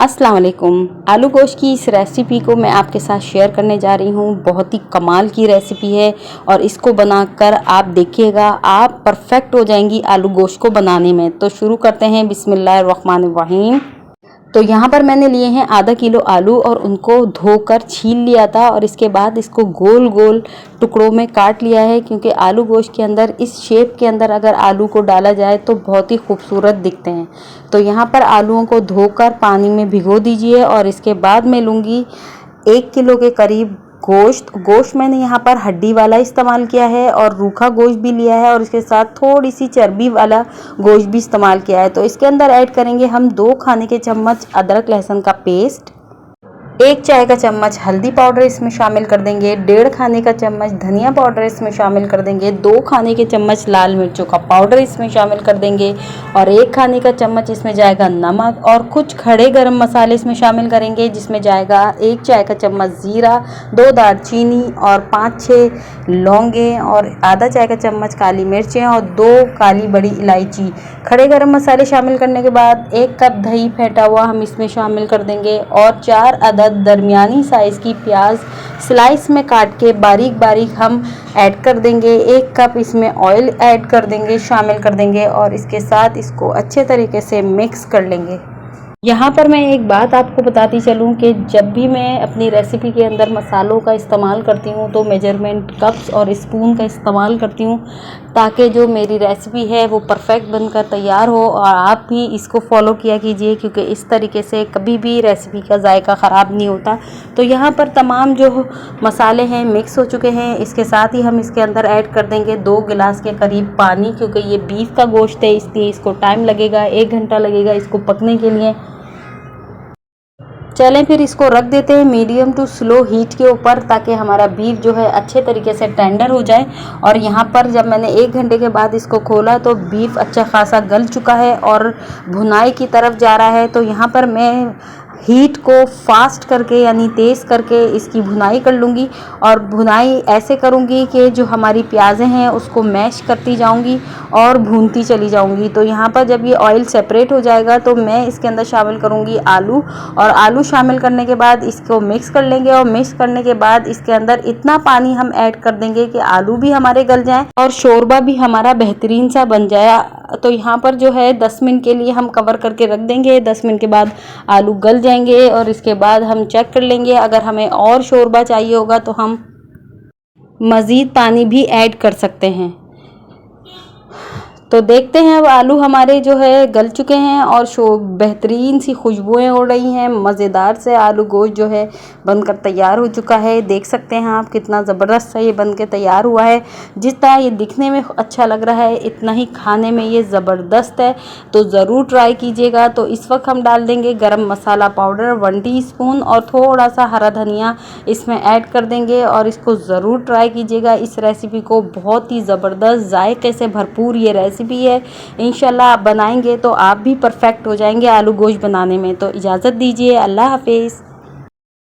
अस्सलाम वालेकुम। आलू गोश्त की इस रेसिपी को मैं आपके साथ शेयर करने जा रही हूँ। बहुत ही कमाल की रेसिपी है और इसको बनाकर आप देखिएगा, आप परफेक्ट हो जाएंगी आलू गोश्त को बनाने में। तो शुरू करते हैं। बिस्मिल्लाहिर्रहमानिर्रहीम। तो यहाँ पर मैंने लिए हैं आधा किलो आलू और उनको धोकर छील लिया था और इसके बाद इसको गोल गोल टुकड़ों में काट लिया है, क्योंकि आलू गोश्त के अंदर इस शेप के अंदर अगर आलू को डाला जाए तो बहुत ही खूबसूरत दिखते हैं। तो यहाँ पर आलूओं को धोकर पानी में भिगो दीजिए और इसके बाद मैं लूँगी 1 किलो के करीब गोश्त मैंने यहाँ पर हड्डी वाला इस्तेमाल किया है और रूखा गोश्त भी लिया है और इसके साथ थोड़ी सी चर्बी वाला गोश्त भी इस्तेमाल किया है। तो इसके अंदर ऐड करेंगे हम 2 खाने के चम्मच अदरक लहसुन का पेस्ट, 1 चाय का चम्मच हल्दी पाउडर इसमें शामिल कर देंगे, 1.5 खाने का चम्मच धनिया पाउडर इसमें शामिल कर देंगे, 2 खाने के चम्मच लाल मिर्चों का पाउडर इसमें शामिल कर देंगे और 1 खाने का चम्मच इसमें जाएगा नमक और कुछ खड़े गरम मसाले इसमें शामिल करेंगे, जिसमें जाएगा 1 चाय का चम्मच ज़ीरा, 2 दालचीनी और 5-6 लौंगे और आधा चाय का चम्मच काली मिर्चें और 2 काली बड़ी इलायची। खड़े गरम मसाले शामिल करने के बाद 1 कप दही फेंटा हुआ हम इसमें शामिल कर देंगे और 4 अदद दरमियानी साइज़ की प्याज स्लाइस में काट के बारीक बारीक हम ऐड कर देंगे। 1 कप इसमें ऑयल ऐड कर देंगे, शामिल कर देंगे और इसके साथ इसको अच्छे तरीके से मिक्स कर लेंगे। यहाँ पर मैं एक बात आपको बताती चलूँ कि जब भी मैं अपनी रेसिपी के अंदर मसालों का इस्तेमाल करती हूँ तो मेजरमेंट कप्स और स्पून का इस्तेमाल करती हूँ, ताकि जो मेरी रेसिपी है वो परफेक्ट बनकर तैयार हो और आप भी इसको फॉलो किया कीजिए, क्योंकि इस तरीके से कभी भी रेसिपी का जायका ख़राब नहीं होता। तो यहाँ पर तमाम जो मसाले हैं मिक्स हो चुके हैं। इसके साथ ही हम इसके अंदर ऐड कर देंगे 2 गिलास के करीब पानी, क्योंकि ये बीफ का गोश्त है इसलिए इसको टाइम लगेगा, 1 घंटा लगेगा इसको पकने के लिए। चलें फिर इसको रख देते हैं मीडियम टू स्लो हीट के ऊपर, ताकि हमारा बीफ जो है अच्छे तरीके से टेंडर हो जाए। और यहाँ पर जब मैंने 1 घंटे के बाद इसको खोला तो बीफ अच्छा खासा गल चुका है और भुनाई की तरफ जा रहा है। तो यहाँ पर मैं हीट को फास्ट करके यानी तेज़ करके इसकी भुनाई कर लूँगी और भुनाई ऐसे करूँगी कि जो हमारी प्याज़ें हैं उसको मैश करती जाऊँगी और भूनती चली जाऊँगी। तो यहाँ पर जब ये ऑयल सेपरेट हो जाएगा तो मैं इसके अंदर शामिल करूँगी आलू और आलू शामिल करने के बाद इसको मिक्स कर लेंगे और मिक्स करने के बाद इसके अंदर इतना पानी हम ऐड कर देंगे कि आलू भी हमारे गल जाएं और शोरबा भी हमारा बेहतरीन सा बन जाए। तो यहाँ पर जो है 10 मिनट के लिए हम कवर करके रख देंगे। 10 मिनट के बाद आलू गल जाएंगे और इसके बाद हम चेक कर लेंगे। अगर हमें और शोरबा चाहिए होगा तो हम मज़ीद पानी भी ऐड कर सकते हैं। तो देखते हैं, अब आलू हमारे जो है गल चुके हैं और बेहतरीन सी खुशबुएं हो रही हैं। मज़ेदार से आलू गोश्त जो है बनकर तैयार हो चुका है। देख सकते हैं आप कितना ज़बरदस्त सा ये बन के तैयार हुआ है। जिस तरह ये दिखने में अच्छा लग रहा है इतना ही खाने में ये ज़बरदस्त है, तो ज़रूर ट्राई कीजिएगा। तो इस वक्त हम डाल देंगे गरम मसाला पाउडर 1 टीस्पून और थोड़ा सा हरा धनिया इसमें ऐड कर देंगे और इसको ज़रूर ट्राई कीजिएगा। इस रेसिपी को बहुत ही ज़बरदस्त जायके से भरपूर ये रेसिपी है। इंशाल्लाह आप बनाएंगे तो आप भी परफेक्ट हो जाएंगे आलू गोश्त बनाने में। तो इजाज़त दीजिए, अल्लाह हाफिज़।